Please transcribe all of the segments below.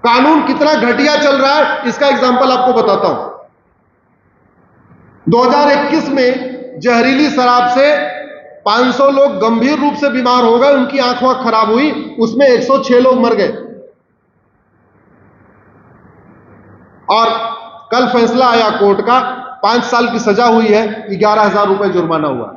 कानून कितना घटिया चल रहा है इसका एग्जांपल आपको बताता हूं। 2021 में जहरीली शराब से 500 लोग गंभीर रूप से बीमार हो गए, उनकी आंख वाँख खराब हुई, उसमें 106 लोग मर गए। और कल फैसला आया कोर्ट का, 5 साल की सजा हुई है, 11,000 रुपए जुर्माना हुआ।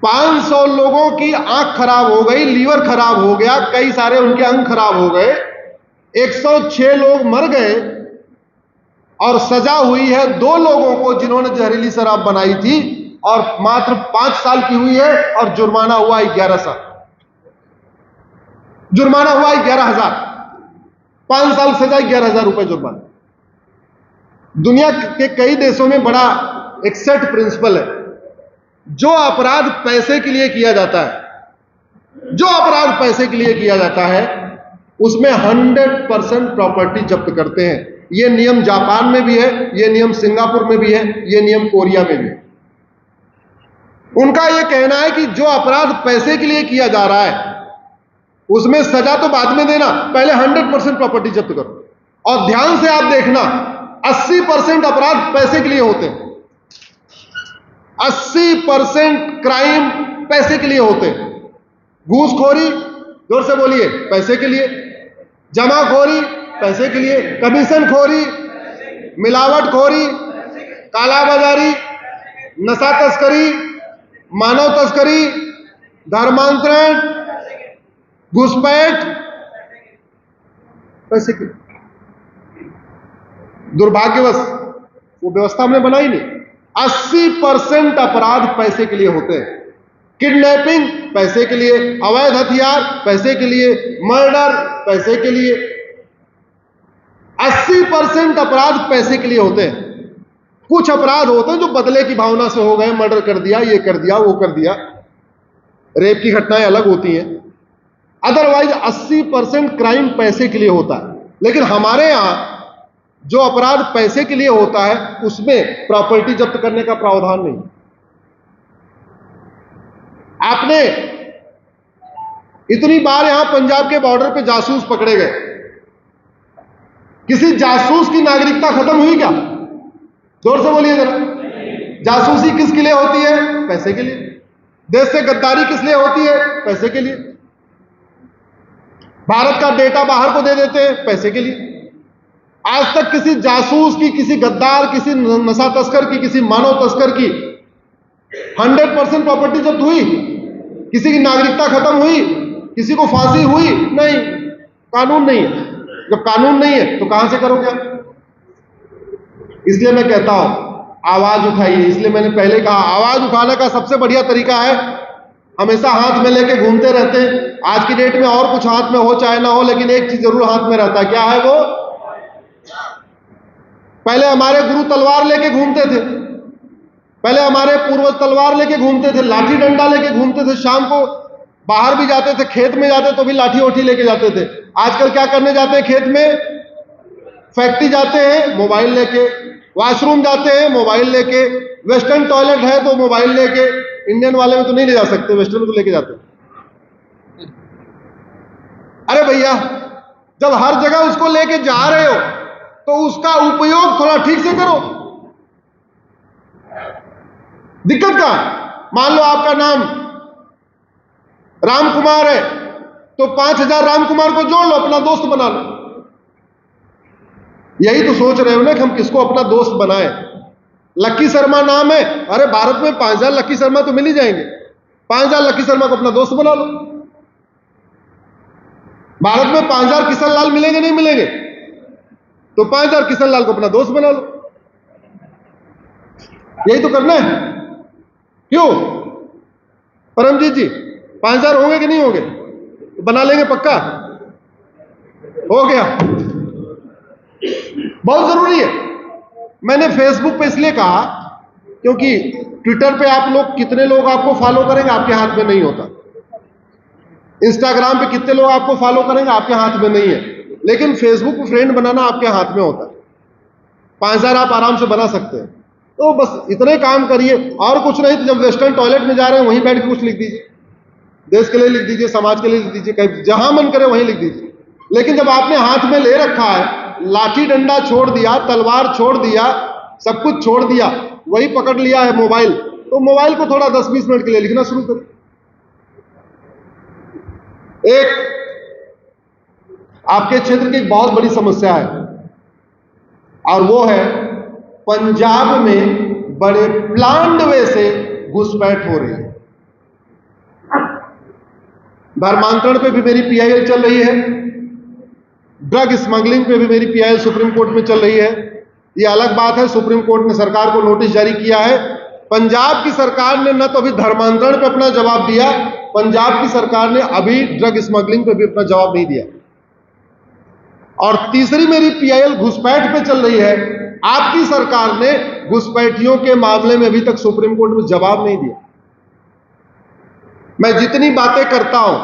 500 लोगों की आंख खराब हो गई, लीवर खराब हो गया, कई सारे उनके अंग खराब हो गए, 106 लोग मर गए और सजा हुई है 2 लोगों को जिन्होंने जहरीली शराब बनाई थी, और मात्र 5 साल की हुई है और जुर्माना हुआ 11 साल। जुर्माना हुआ 11,000, 5 साल सजा, 11,000 रुपए जुर्माना। दुनिया के कई देशों में बड़ा एक सेट प्रिंसिपल है, जो अपराध पैसे के लिए किया जाता है, जो अपराध पैसे के लिए किया जाता है उसमें 100% प्रॉपर्टी जब्त करते हैं। यह नियम जापान में भी है, यह नियम सिंगापुर में भी है, यह नियम कोरिया में भी है। उनका यह कहना है कि जो अपराध पैसे के लिए किया जा रहा है उसमें सजा तो बाद में देना, पहले 100% प्रॉपर्टी जब्त करो। और ध्यान से आप देखना, 80% अपराध पैसे के लिए होते हैं। 80% क्राइम पैसे के लिए होते हैं। घूसखोरी, जोर से बोलिए, पैसे के लिए। जमाखोरी पैसे के लिए। कमीशनखोरी, मिलावटखोरी, कालाबाजारी, नशा तस्करी, मानव तस्करी, धर्मांतरण, घुसपैठ, पैसे के। दुर्भाग्यवश वो व्यवस्था हमने बनाई नहीं। 80% अपराध पैसे के लिए होते हैं। किडनैपिंग पैसे के लिए, अवैध हथियार पैसे के लिए, मर्डर पैसे के लिए। 80% अपराध पैसे के लिए होते हैं। कुछ अपराध होते हैं जो बदले की भावना से हो गए, मर्डर कर दिया, ये कर दिया, वो कर दिया, रेप की घटनाएं अलग होती हैं। अदरवाइज 80% क्राइम पैसे के लिए होता है। लेकिन हमारे यहां जो अपराध पैसे के लिए होता है उसमें प्रॉपर्टी जब्त करने का प्रावधान नहीं। आपने इतनी बार यहां पंजाब के बॉर्डर पे जासूस पकड़े गए, किसी जासूस की नागरिकता खत्म हुई क्या? जोर से बोलिए जरा। जासूसी किसके लिए होती है? पैसे के लिए। देश से गद्दारी किस लिए होती है? पैसे के लिए। भारत का डेटा बाहर को दे देते हैं, पैसे के लिए। आज तक किसी जासूस की, किसी गद्दार, किसी नशा तस्कर की, किसी मानव तस्कर की 100% प्रॉपर्टी जब्त हुई? किसी की नागरिकता खत्म हुई? किसी को फांसी हुई? नहीं। कानून नहीं है। जब कानून नहीं है तो कहां से करोगे? इसलिए मैं कहता हूं आवाज उठाइए। इसलिए मैंने पहले कहा, आवाज उठाने का सबसे बढ़िया तरीका है, हमेशा हाथ में लेके घूमते रहते हैं। आज की डेट में और कुछ हाथ में हो चाहे ना हो, लेकिन एक चीज जरूर हाथ में रहता है। क्या है वो? पहले हमारे गुरु तलवार लेके घूमते थे, पहले हमारे पूर्वज तलवार लेके घूमते थे, लाठी डंडा लेके घूमते थे। शाम को बाहर भी जाते थे, खेत में जाते तो भी लाठी ओठी लेके जाते थे। आजकल क्या करने जाते हैं? खेत में, फैक्ट्री जाते हैं मोबाइल लेके, वॉशरूम जाते हैं मोबाइल लेके, वेस्टर्न टॉयलेट है तो मोबाइल लेके। इंडियन वाले में तो नहीं ले जा सकते, वेस्टर्न में तो लेके जाते। अरे भैया, जब हर जगह उसको लेके जा रहे हो तो उसका उपयोग थोड़ा ठीक से करो। दिक्कत क्या? मान लो आपका नाम राम कुमार है तो 5,000 राम कुमार को जोड़ लो, अपना दोस्त बना लो। यही तो सोच रहे हो ना कि हम किसको अपना दोस्त बनाएं। लक्की शर्मा नाम है, अरे भारत में 5,000 लक्की शर्मा तो मिल ही जाएंगे। 5,000 लक्की शर्मा को अपना दोस्त बना लो। भारत में 5,000 किशन लाल मिलेंगे? नहीं मिलेंगे। तो 5,000 किशन लाल को अपना दोस्त बना लो। यही तो करना है। क्यों परमजीत जी? 5,000 होंगे कि नहीं होंगे? तो बना लेंगे पक्का। हो गया। बहुत जरूरी है। मैंने फेसबुक पे इसलिए कहा क्योंकि ट्विटर पे आप लोग, कितने लोग आपको फॉलो करेंगे आपके हाथ में नहीं होता। इंस्टाग्राम पे कितने लोग आपको फॉलो करेंगे आपके हाथ में नहीं है। लेकिन फेसबुक पे फ्रेंड बनाना आपके हाथ में होता है। 5,000 आप आराम से बना सकते हैं। तो बस इतने काम करिए, और कुछ नहीं। तो जब वेस्टर्न टॉयलेट में जा रहे हैं वहीं बैठ के कुछ लिख दीजिए, देश के लिए लिख दीजिए, समाज के लिए लिख दीजिए, कहीं जहां मन करे वहीं लिख दीजिए। लेकिन जब आपने हाथ में ले रखा है, लाठी डंडा छोड़ दिया, तलवार छोड़ दिया, सब कुछ छोड़ दिया, वही पकड़ लिया है मोबाइल, तो मोबाइल को थोड़ा 10-20 मिनट के लिए लिखना शुरू करें। एक आपके क्षेत्र की एक बहुत बड़ी समस्या है, और वो है पंजाब में बड़े प्लान्ड वे से घुसपैठ हो रही है। धर्मांतरण पे भी मेरी पीआईएल चल रही है, ड्रग स्मगलिंग पे भी मेरी पीआईएल सुप्रीम कोर्ट में चल रही है। ये अलग बात है, सुप्रीम कोर्ट ने सरकार को नोटिस जारी किया है। पंजाब की सरकार ने न तो अभी धर्मांतरण पे अपना जवाब दिया, पंजाब की सरकार ने अभी ड्रग स्मगलिंग पे भी अपना जवाब नहीं दिया। और तीसरी मेरी पीआईएल घुसपैठ पे चल रही है। आपकी सरकार ने घुसपैठियों के मामले में अभी तक सुप्रीम कोर्ट में जवाब नहीं दिया। मैं जितनी बातें करता हूं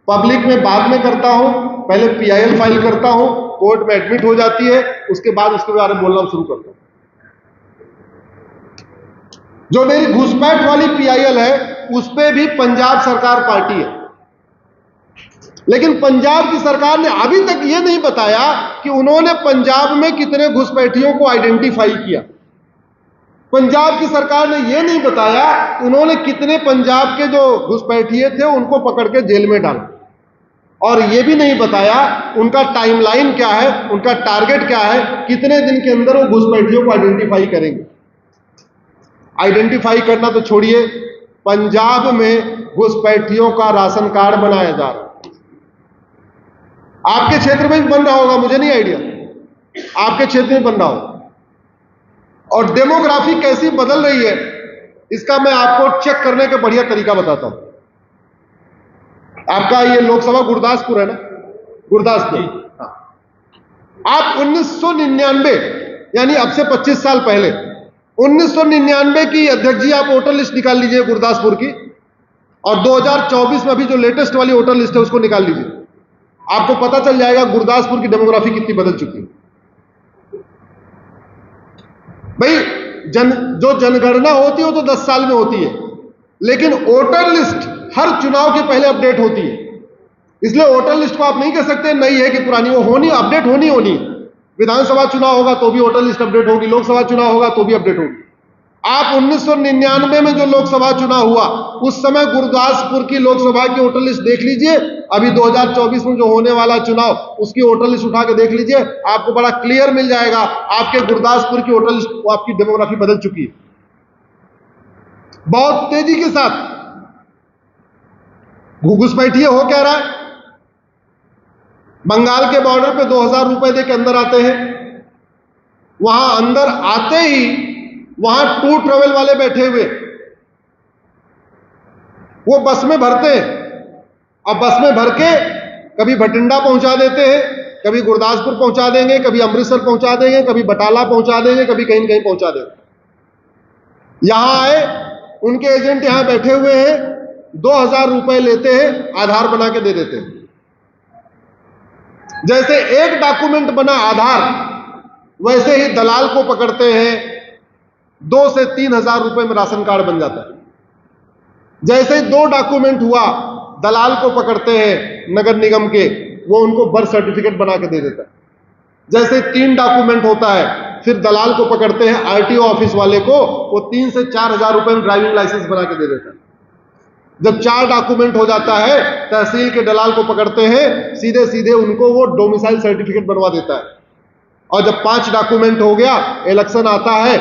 पब्लिक में बाद में करता हूं, पहले पीआईएल फाइल करता हूं, कोर्ट में एडमिट हो जाती है, उसके बाद उसके बारे में बोलना शुरू करता हूं। जो मेरी घुसपैठ वाली पीआईएल है उस पे भी पंजाब सरकार पार्टी है, लेकिन पंजाब की सरकार ने अभी तक यह नहीं बताया कि उन्होंने पंजाब में कितने घुसपैठियों को आइडेंटिफाई किया। पंजाब की सरकार ने यह नहीं बताया उन्होंने कितने पंजाब के जो घुसपैठिए थे उनको पकड़ के जेल में डाला, और यह भी नहीं बताया उनका टाइमलाइन क्या है, उनका टारगेट क्या है, कितने दिन के अंदर वो घुसपैठियों को आइडेंटिफाई करेंगे। आइडेंटिफाई करना तो छोड़िए, पंजाब में घुसपैठियों का राशन कार्ड बनाया जा रहा है। आपके क्षेत्र में भी बन रहा होगा, मुझे नहीं आइडिया, आपके क्षेत्र में बन रहा होगा। और डेमोग्राफी कैसी बदल रही है इसका मैं आपको चेक करने का बढ़िया तरीका बताता हूं। आपका ये लोकसभा गुरदासपुर है ना, गुरदासपुर। हाँ। आप 1999 यानी अब से 25 साल पहले 1999 की अध्यक्ष जी आप वोटर लिस्ट निकाल लीजिए गुरदासपुर की, और 2024 में अभी जो लेटेस्ट वाली वोटर लिस्ट है उसको निकाल लीजिए। आपको पता चल जाएगा गुरदासपुर की डेमोग्राफी कितनी बदल चुकी है। भाई जो जनगणना होती है वो तो 10 साल में होती है, लेकिन वोटर लिस्ट हर चुनाव के पहले अपडेट होती है। इसलिए वोटर लिस्ट को आप नहीं कह सकते नई है कि पुरानी, वो होनी, अपडेट होनी होनी। विधानसभा चुनाव होगा तो भी वोटर लिस्ट अपडेट होगी, लोकसभा चुनाव होगा तो भी अपडेट होगी। आप 1999 में जो लोकसभा चुनाव हुआ उस समय गुरदासपुर की लोकसभा की वोटर लिस्ट देख लीजिए, अभी 2024 में जो होने वाला चुनाव उसकी वोटर लिस्ट उठा के देख लीजिए, आपको बड़ा क्लियर मिल जाएगा आपके गुरदासपुर की वोटर लिस्ट, आपकी डेमोग्राफी बदल चुकी है बहुत तेजी के साथ। घुसपैठिए हो क्या रहा है, बंगाल के बॉर्डर पे 2000 रुपए दे के अंदर आते हैं, वहां अंदर आते ही वहां टूर ट्रेवल वाले बैठे हुए, वो बस में भरते हैं, अब बस में भर के कभी भटिंडा पहुंचा देते हैं, कभी गुरदासपुर पहुंचा देंगे, कभी अमृतसर पहुंचा देंगे, कभी बटाला पहुंचा देंगे, कभी कहीं कहीं पहुंचा देंगे। यहां आए, उनके एजेंट यहां बैठे हुए हैं, 2000 रुपए लेते हैं, आधार बना के दे देते हैं। जैसे एक डॉक्यूमेंट बना आधार, वैसे ही दलाल को पकड़ते हैं, 2 से 3,000 रुपए में राशन कार्ड बन जाता है। जैसे ही 2 डॉक्यूमेंट हुआ, दलाल को पकड़ते हैं नगर निगम के, वो उनको बर्थ सर्टिफिकेट बना के दे देता है। जैसे 3 डॉक्यूमेंट होता है, फिर दलाल को पकड़ते हैं आरटीओ ऑफिस वाले को, वो 3 से 4,000 रुपए में ड्राइविंग लाइसेंस बना के दे देता है। जब 4 डॉक्यूमेंट हो जाता है, तहसील के दलाल को पकड़ते हैं, सीधे सीधे उनको वो डोमिसाइल सर्टिफिकेट बनवा देता है। और जब 5 डॉक्यूमेंट हो गया, इलेक्शन आता है,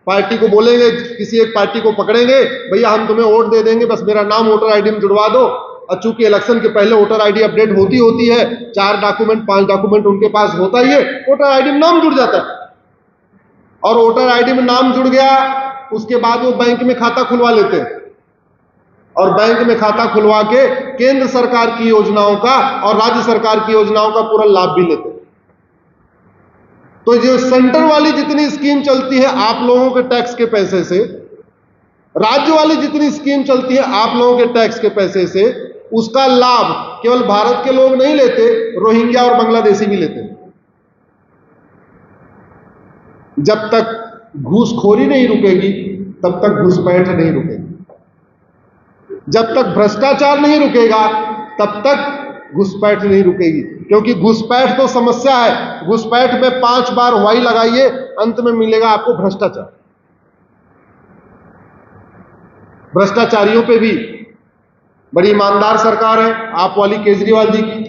पार्टी को बोलेंगे, किसी एक पार्टी को पकड़ेंगे, भैया हम तुम्हें वोट दे देंगे, बस मेरा नाम वोटर आईडी में जुड़वा दो। और चूंकि इलेक्शन के पहले वोटर आईडी अपडेट होती है, 4 डॉक्यूमेंट 5 डॉक्यूमेंट उनके पास होता ही है, वोटर आईडी में नाम जुड़ जाता है। और वोटर आईडी में नाम जुड़ गया, उसके बाद वो बैंक में खाता खुलवा लेते हैं, और बैंक में खाता खुलवा के केंद्र सरकार की योजनाओं का और राज्य सरकार की योजनाओं का पूरा लाभ भी लेते हैं। तो जो सेंटर वाली जितनी स्कीम चलती है आप लोगों के टैक्स के पैसे से, राज्य वाली जितनी स्कीम चलती है आप लोगों के टैक्स के पैसे से, उसका लाभ केवल भारत के लोग नहीं लेते, रोहिंग्या और बांग्लादेशी भी लेते हैं। जब तक घूसखोरी नहीं रुकेगी तब तक घुसपैठ नहीं रुकेगी। जब तक भ्रष्टाचार नहीं रुकेगा तब तक घुसपैठ नहीं रुकेगी, क्योंकि घुसपैठ तो समस्या है। घुसपैठ में 5 बार वाई लगाइए, अंत में मिलेगा आपको भ्रष्टाचार। भ्रष्टाचारियों पे भी बड़ी ईमानदार सरकार है, आप वाली केजरीवाल जी की,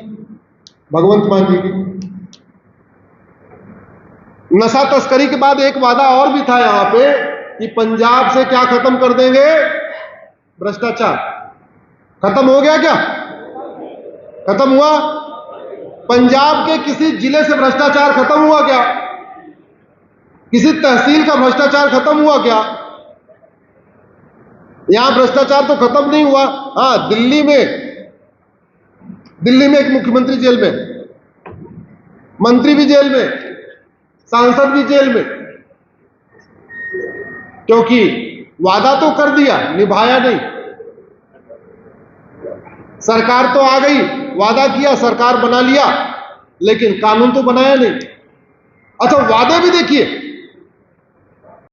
भगवंत मान जी की। नशा तस्करी के बाद एक वादा और भी था यहां पे कि पंजाब से क्या खत्म कर देंगे? भ्रष्टाचार। खत्म हो गया क्या? खत्म हुआ? पंजाब के किसी जिले से भ्रष्टाचार खत्म हुआ क्या? किसी तहसील का भ्रष्टाचार खत्म हुआ क्या? यहां भ्रष्टाचार तो खत्म नहीं हुआ। हां, दिल्ली में एक मुख्यमंत्री जेल में, मंत्री भी जेल में, सांसद भी जेल में, क्योंकि वादा तो कर दिया, निभाया नहीं। सरकार तो आ गई, वादा किया, सरकार बना लिया, लेकिन कानून तो बनाया नहीं। अच्छा, वादे भी देखिए,